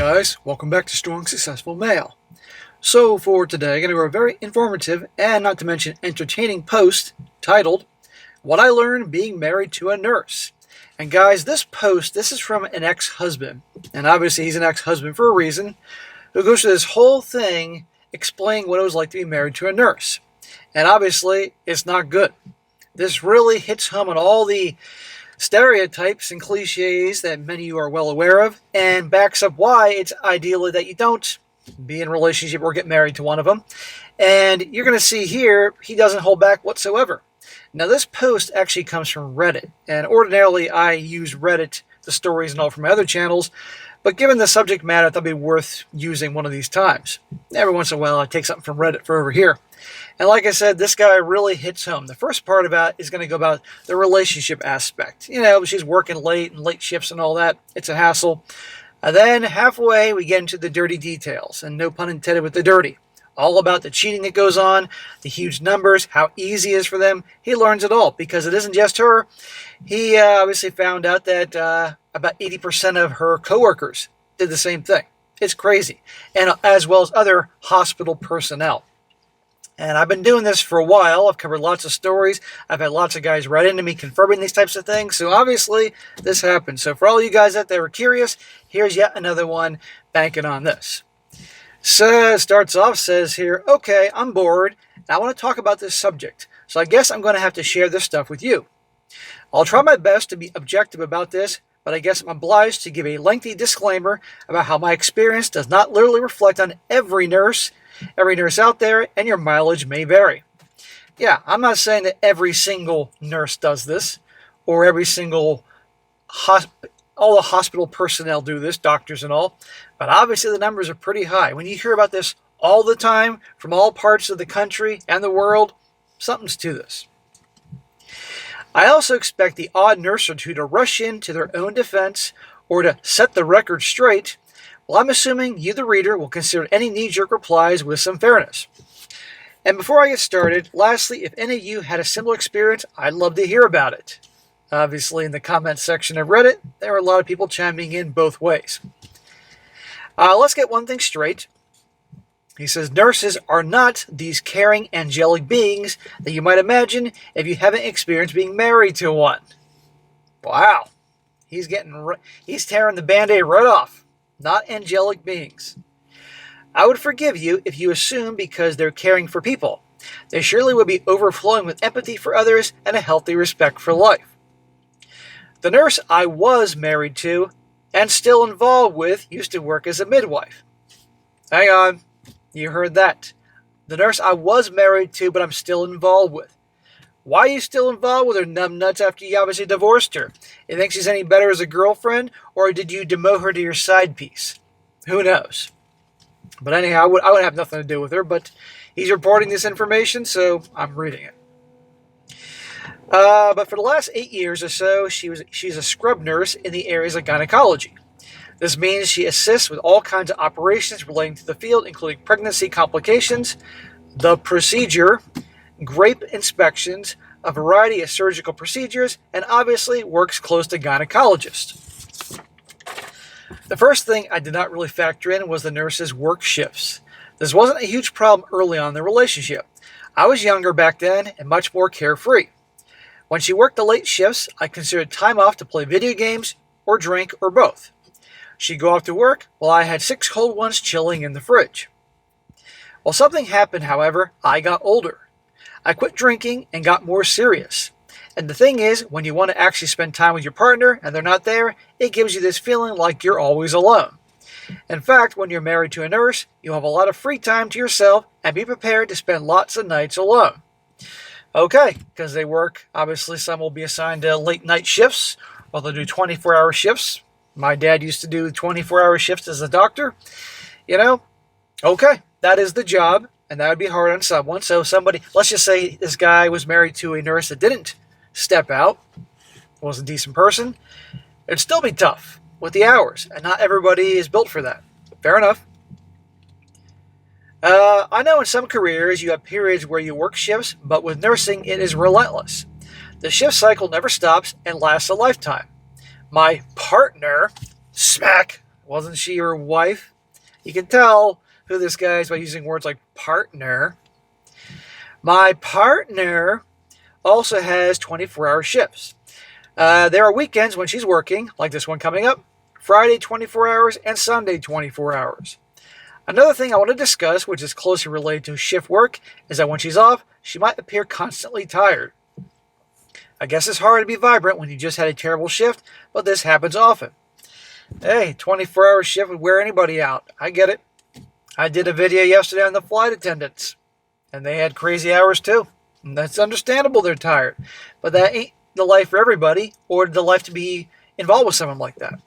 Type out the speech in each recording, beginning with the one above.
guys, welcome back to Strong Successful Male. So for today, I'm going to go a very informative and not to mention entertaining post titled, What I Learned Being Married to a Nurse. And guys, this is from an ex-husband, and obviously he's an ex-husband for a reason, who goes through this whole thing explaining what it was like to be married to a nurse. And obviously, it's not good. This really hits home on all the stereotypes and cliches that many of you are well aware of, and backs up why it's ideally that you don't be in a relationship or get married to one of them. And you're going to see here, he doesn't hold back whatsoever. Now, this post actually comes from Reddit, and ordinarily I use Reddit, the stories and all from my other channels, but given the subject matter, I thought it'd be worth using one of these times. Every once in a while, I take something from Reddit for over here. And like I said, this guy really hits home. The first part about it is going to go about the relationship aspect. You know, she's working late and late shifts and all that. It's a hassle. And then halfway, we get into the dirty details, and no pun intended with the dirty. All about the cheating that goes on, the huge numbers, how easy it is for them. He learns it all because it isn't just her. He obviously found out that about 80% of her coworkers did the same thing. It's crazy. And as well as other hospital personnel. And I've been doing this for a while. I've covered lots of stories. I've had lots of guys write into me confirming these types of things. So obviously, this happens. So for all you guys out there who are curious, here's yet another one banking on this. So it starts off, says here, okay, I'm bored. And I want to talk about this subject. So I guess I'm going to have to share this stuff with you. I'll try my best to be objective about this, but I guess I'm obliged to give a lengthy disclaimer about how my experience does not literally reflect on every nurse out there, and your mileage may vary. Yeah, I'm not saying that every single nurse does this, or every single all the hospital personnel do this, doctors and all, but obviously the numbers are pretty high. When you hear about this all the time, from all parts of the country and the world, something's to this. I also expect the odd nurse or two to rush in to their own defense, or to set the record straight. Well, I'm assuming you, the reader, will consider any knee-jerk replies with some fairness. And before I get started, lastly, if any of you had a similar experience, I'd love to hear about it. Obviously, in the comments section of Reddit, there are a lot of people chiming in both ways. Let's get one thing straight. He says, nurses are not these caring, angelic beings that you might imagine if you haven't experienced being married to one. Wow. He's tearing the Band-Aid right off. Not angelic beings. I would forgive you if you assume because they're caring for people. They surely would be overflowing with empathy for others and a healthy respect for life. The nurse I was married to and still involved with used to work as a midwife. Hang on, you heard that. The nurse I was married to but I'm still involved with. Why are you still involved with her numbnuts after you obviously divorced her? You think she's any better as a girlfriend, or did you demote her to your side piece? Who knows? But anyhow, I would have nothing to do with her, but he's reporting this information, so I'm reading it. But for the last 8 years or so, she's a scrub nurse in the areas of gynecology. This means she assists with all kinds of operations relating to the field, including pregnancy complications, the procedure, grape inspections, a variety of surgical procedures, and obviously works close to gynecologists. The first thing I did not really factor in was the nurse's work shifts. This wasn't a huge problem early on in the relationship. I was younger back then and much more carefree. When she worked the late shifts, I considered time off to play video games or drink or both. She'd go off to work while I had 6 cold ones chilling in the fridge. Well, something happened, however. I got older. I quit drinking and got more serious. And the thing is, when you want to actually spend time with your partner and they're not there, it gives you this feeling like you're always alone. In fact, when you're married to a nurse, you'll have a lot of free time to yourself and be prepared to spend lots of nights alone. Okay, because they work, obviously some will be assigned to late night shifts, or they'll do 24-hour shifts. My dad used to do 24-hour shifts as a doctor. You know, okay, that is the job. And that would be hard on someone. So somebody, let's just say this guy was married to a nurse that didn't step out, was a decent person. It'd still be tough with the hours. And not everybody is built for that. Fair enough. I know in some careers you have periods where you work shifts, but with nursing it is relentless. The shift cycle never stops and lasts a lifetime. My partner, smack, Wasn't she your wife? You can tell who this guy is by using words like partner. My partner also has 24-hour shifts. There are weekends when she's working, like this one coming up, Friday 24 hours and Sunday 24 hours. Another thing I want to discuss, which is closely related to shift work, is that when she's off, she might appear constantly tired. I guess it's hard to be vibrant when you just had a terrible shift, but this happens often. Hey, 24-hour shift would wear anybody out. I get it. I did a video yesterday on the flight attendants, and they had crazy hours too. And that's understandable they're tired, but that ain't the life for everybody, or the life to be involved with someone like that.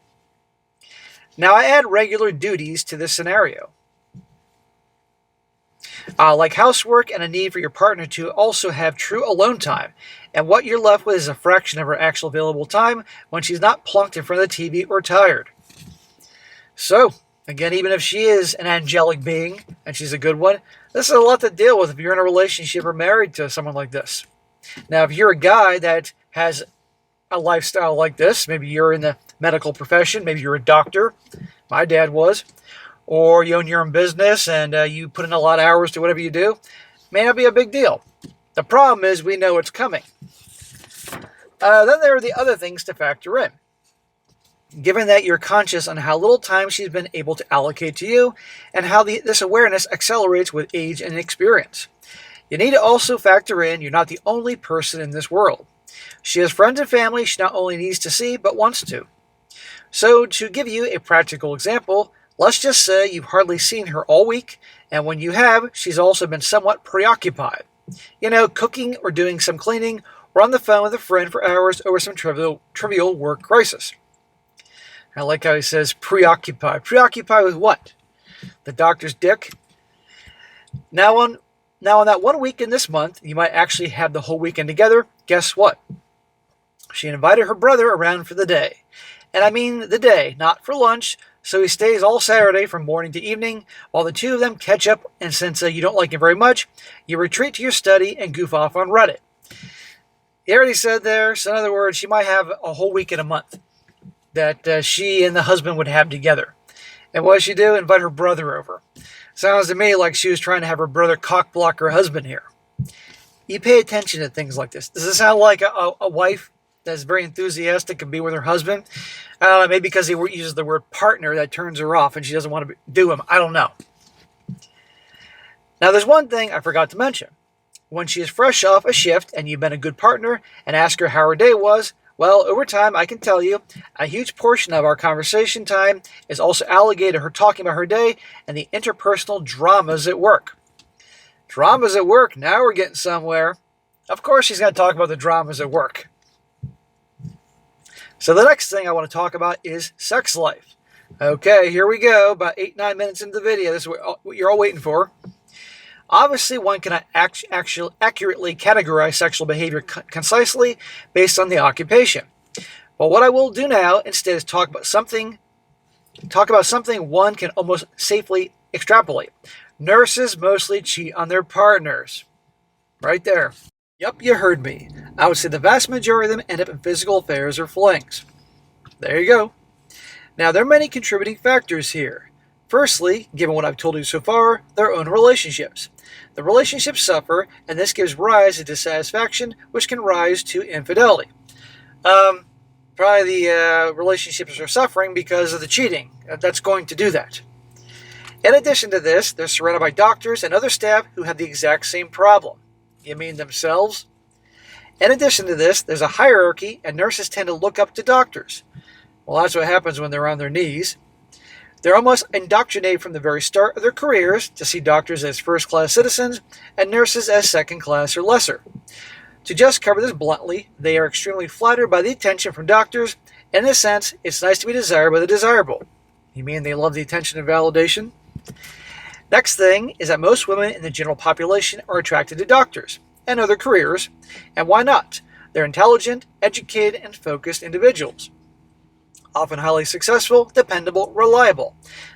Now I add regular duties to this scenario, like housework and a need for your partner to also have true alone time, and what you're left with is a fraction of her actual available time when she's not plunked in front of the TV or tired. So, again, even if she is an angelic being, and she's a good one, this is a lot to deal with if you're in a relationship or married to someone like this. Now, if you're a guy that has a lifestyle like this, maybe you're in the medical profession, maybe you're a doctor, my dad was, or you own your own business and you put in a lot of hours to whatever you do, may not be a big deal. The problem is we know it's coming. Then there are the other things to factor in. Given that you're conscious on how little time she's been able to allocate to you and how this awareness accelerates with age and experience. You need to also factor in you're not the only person in this world. She has friends and family she not only needs to see, but wants to. So to give you a practical example, let's just say you've hardly seen her all week, and when you have, she's also been somewhat preoccupied. Cooking or doing some cleaning, or on the phone with a friend for hours over some trivial work crisis. I like how he says preoccupied. Preoccupied with what? The doctor's dick? Now on that 1 weekend this month, you might actually have the whole weekend together. Guess what? She invited her brother around for the day. And I mean the day, not for lunch, so he stays all Saturday from morning to evening while the two of them catch up, and since you don't like him very much, you retreat to your study and goof off on Reddit. He already said there, so in other words, she might have a whole week in a month that she and the husband would have together. And what does she do? Invite her brother over. Sounds to me like she was trying to have her brother cock block her husband here. You pay attention to things like this. Does this sound like a wife that's very enthusiastic and be with her husband? Maybe because he uses the word partner that turns her off and she doesn't want to do him. I don't know. Now there's one thing I forgot to mention. When she is fresh off a shift and you've been a good partner and ask her how her day was, well, over time, I can tell you, a huge portion of our conversation time is also allocated to her talking about her day and the interpersonal dramas at work. Dramas at work, now we're getting somewhere. Of course she's going to talk about the dramas at work. So the next thing I want to talk about is sex life. Okay, here we go, about 8-9 minutes into the video. This is what you're all waiting for. Obviously, one cannot accurately categorize sexual behavior concisely based on the occupation. But what I will do now instead is talk about something one can almost safely extrapolate. Nurses mostly cheat on their partners. Right there. Yep, you heard me. I would say the vast majority of them end up in physical affairs or flings. There you go. Now, there are many contributing factors here. Firstly, given what I've told you so far, their own relationships. The relationships suffer, and this gives rise to dissatisfaction, which can rise to infidelity. Probably the relationships are suffering because of the cheating. That's going to do that. In addition to this, they're surrounded by doctors and other staff who have the exact same problem. You mean themselves? In addition to this, there's a hierarchy, and nurses tend to look up to doctors. Well, that's what happens when they're on their knees. They're almost indoctrinated from the very start of their careers to see doctors as first-class citizens and nurses as second-class or lesser. To just cover this bluntly, they are extremely flattered by the attention from doctors, and in a sense, it's nice to be desired by the desirable. You mean they love the attention and validation? Next thing is that most women in the general population are attracted to doctors and other careers, and why not? They're intelligent, educated, and focused individuals. Often highly successful, dependable, reliable.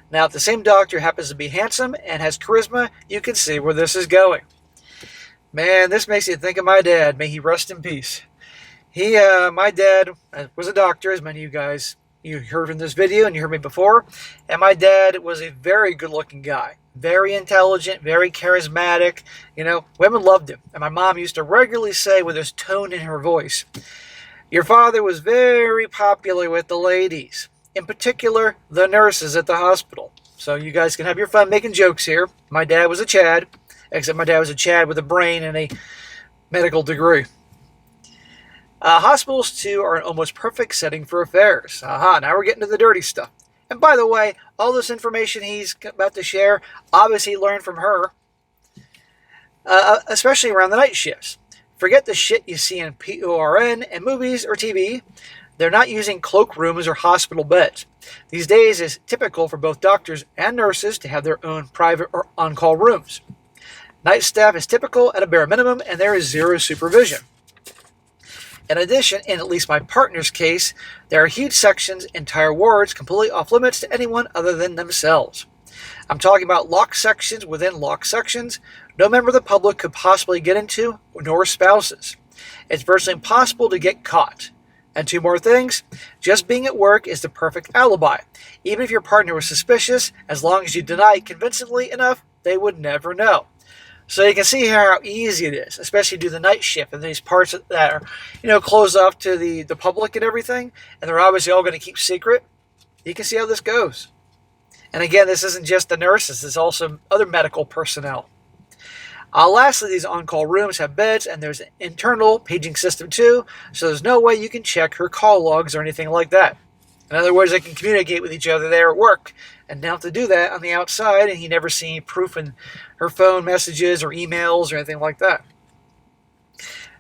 Now, if the same doctor happens to be handsome and has charisma, you can see where this is going. Man, this makes you think of my dad. May he rest in peace. My dad was a doctor, as many of you guys You heard from this video and you heard me before. And my dad was a very good looking guy. Very intelligent, very charismatic. Women loved him. And my mom used to regularly say with this tone in her voice, "Your father was very popular with the ladies. In particular, the nurses at the hospital." So you guys can have your fun making jokes here. My dad was a Chad. Except my dad was a Chad with a brain and a medical degree. Hospitals, too, are an almost perfect setting for affairs. Now we're getting to the dirty stuff. And by the way, all this information he's about to share, obviously learned from her, especially around the night shifts. Forget the shit you see in PORN and movies or TV. They're not using cloakrooms or hospital beds. These days, it's typical for both doctors and nurses to have their own private or on-call rooms. Night staff is typical at a bare minimum, and there is zero supervision. In addition, in at least my partner's case, there are huge sections, entire wards, completely off limits to anyone other than themselves. I'm talking about locked sections within locked sections no member of the public could possibly get into, nor spouses. It's virtually impossible to get caught. And two more things, just being at work is the perfect alibi. Even if your partner was suspicious, as long as you deny it convincingly enough, they would never know. So you can see here how easy it is, especially do the night shift and these parts that are, closed off to the public and everything, and they're obviously all going to keep secret. You can see how this goes. And again, this isn't just the nurses, it's also other medical personnel. Lastly, these on-call rooms have beds, and there's an internal paging system too, so there's no way you can check her call logs or anything like that. In other words, they can communicate with each other there at work, and now to do that on the outside, and you never see any proof in her phone messages or emails or anything like that.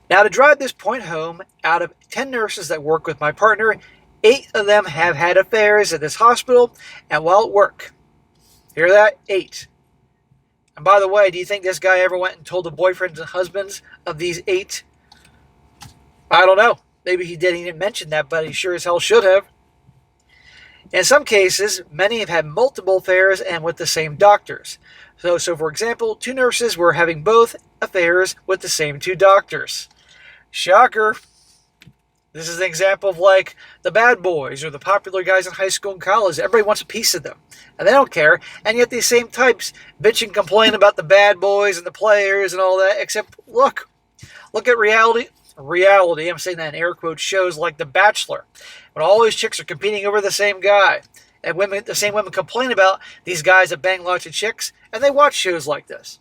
Now, to drive this point home, out of 10 nurses that work with my partner, 8 of them have had affairs at this hospital and while at work. Hear that? 8. And by the way, do you think this guy ever went and told the boyfriends and husbands of these 8? I don't know. Maybe he did. He didn't mention that, but he sure as hell should have. In some cases, many have had multiple affairs and with the same doctors. So for example, 2 nurses were having both affairs with the same 2 doctors. Shocker. This is an example of like the bad boys or the popular guys in high school and college. Everybody wants a piece of them. And they don't care. And yet these same types bitch and complain about the bad boys and the players and all that. Except, look at reality. Reality, I'm saying that in air quotes, shows like The Bachelor. When all these chicks are competing over the same guy. And the same women complain about these guys that bang lots of chicks. And they watch shows like this.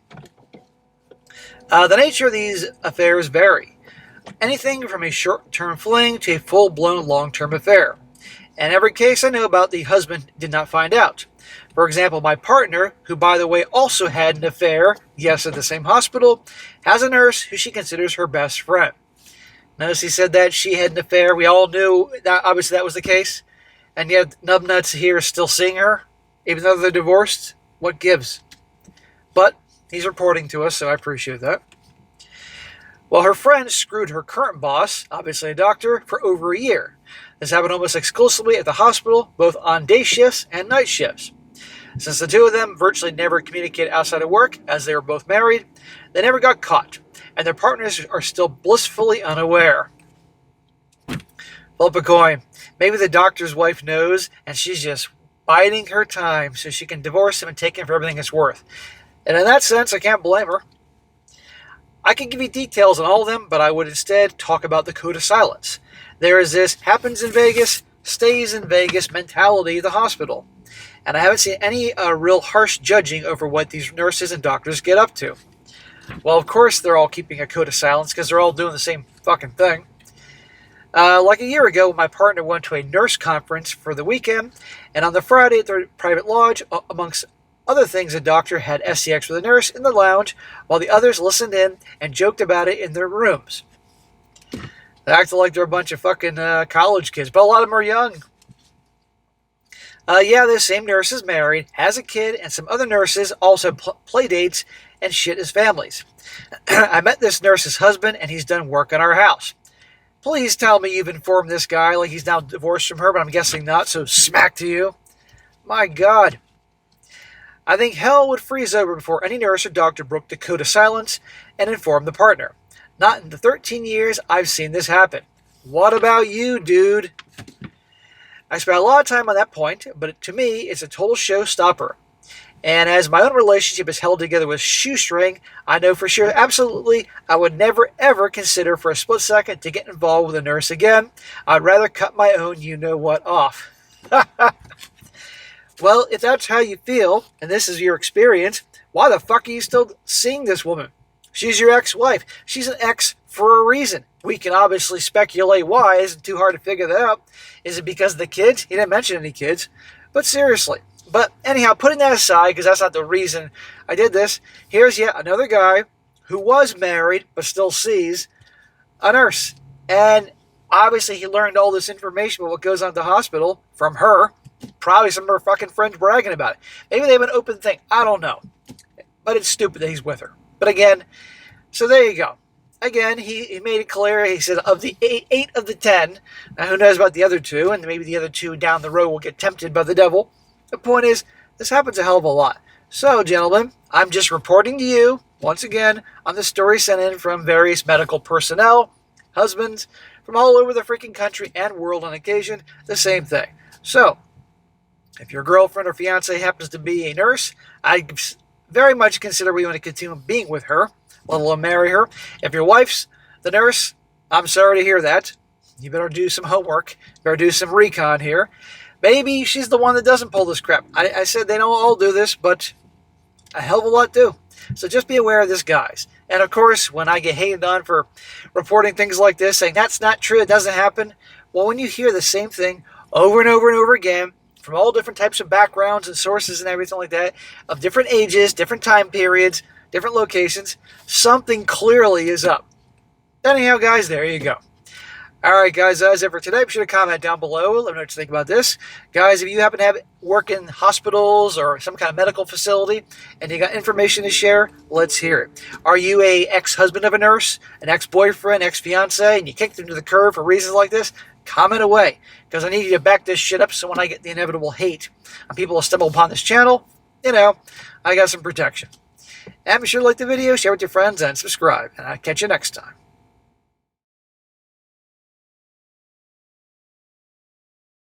The nature of these affairs vary. Anything from a short-term fling to a full-blown long-term affair. In every case I know about, the husband did not find out. For example, my partner, who by the way also had an affair, yes, at the same hospital, has a nurse who she considers her best friend. Notice he said that she had an affair. We all knew that obviously that was the case. And yet Nubnuts here is still seeing her, even though they're divorced. What gives? But he's reporting to us, so I appreciate that. Well, her friend screwed her current boss, obviously a doctor, for over a year. This happened almost exclusively at the hospital, both on day shifts and night shifts. Since the 2 of them virtually never communicated outside of work, as they were both married, they never got caught, and their partners are still blissfully unaware. Flip a coin. Maybe the doctor's wife knows, and she's just biding her time so she can divorce him and take him for everything it's worth. And in that sense, I can't blame her. I can give you details on all of them, but I would instead talk about the code of silence. There is this happens in Vegas, stays in Vegas mentality of the hospital. And I haven't seen any real harsh judging over what these nurses and doctors get up to. Well, of course, they're all keeping a code of silence because they're all doing the same fucking thing. Like a year ago, my partner went to a nurse conference for the weekend, and on the Friday at their private lodge, amongst other things, a doctor had SCX with a nurse in the lounge, while the others listened in and joked about it in their rooms. They acted like they're a bunch of fucking college kids, but a lot of them are young. This same nurse is married, has a kid, and some other nurses also play dates and shit as families. I met this nurse's husband, and he's done work on our house. Please tell me you've informed this guy like he's now divorced from her, but I'm guessing not, so smack to you. My God. I think hell would freeze over before any nurse or doctor broke the code of silence and informed the partner. Not in the 13 years I've seen this happen. What about you, dude? I spent a lot of time on that point, but to me, it's a total showstopper. And as my own relationship is held together with shoestring, I know for sure, absolutely, I would never ever consider for a split second to get involved with a nurse again. I'd rather cut my own you-know-what off. Well, if that's how you feel, and this is your experience, why the fuck are you still seeing this woman? She's your ex-wife. She's an ex for a reason. We can obviously speculate why. It isn't too hard to figure that out. Is it because of the kids? He didn't mention any kids. But seriously. But anyhow, putting that aside, because that's not the reason I did this, here's yet another guy who was married but still sees a nurse. And obviously he learned all this information about what goes on at the hospital from her. Probably some of her fucking friends bragging about it. Maybe they have an open thing. I don't know. But it's stupid that he's with her. But again, so there you go. Again, he made it clear. He said of the eight of the 10, now who knows about the other two, and maybe the other two down the road will get tempted by the devil. The point is, this happens a hell of a lot. So, gentlemen, I'm just reporting to you, once again, on the story sent in from various medical personnel, husbands, from all over the freaking country and world on occasion, the same thing. So, if your girlfriend or fiance happens to be a nurse, I very much consider we want to continue being with her, let alone marry her. If your wife's the nurse, I'm sorry to hear that. You better do some homework. Better do some recon here. Maybe she's the one that doesn't pull this crap. I said they don't all do this, but a hell of a lot do. So just be aware of this, guys. And of course, when I get hated on for reporting things like this, saying that's not true, it doesn't happen. Well, when you hear the same thing over and over and over again, from all different types of backgrounds and sources and everything like that, of different ages, different time periods, different locations, something clearly is up. Anyhow, guys, there you go. All right, guys, that's it for today. Be sure to comment down below. Let me know what you think about this. Guys, if you happen to have work in hospitals or some kind of medical facility and you got information to share, let's hear it. Are you a ex-husband of a nurse, an ex-boyfriend, ex-fiance, and you kicked them to the curb for reasons like this? Comment away, because I need you to back this shit up so when I get the inevitable hate and people will stumble upon this channel, I got some protection. And be sure to like the video, share with your friends, and subscribe. And I'll catch you next time.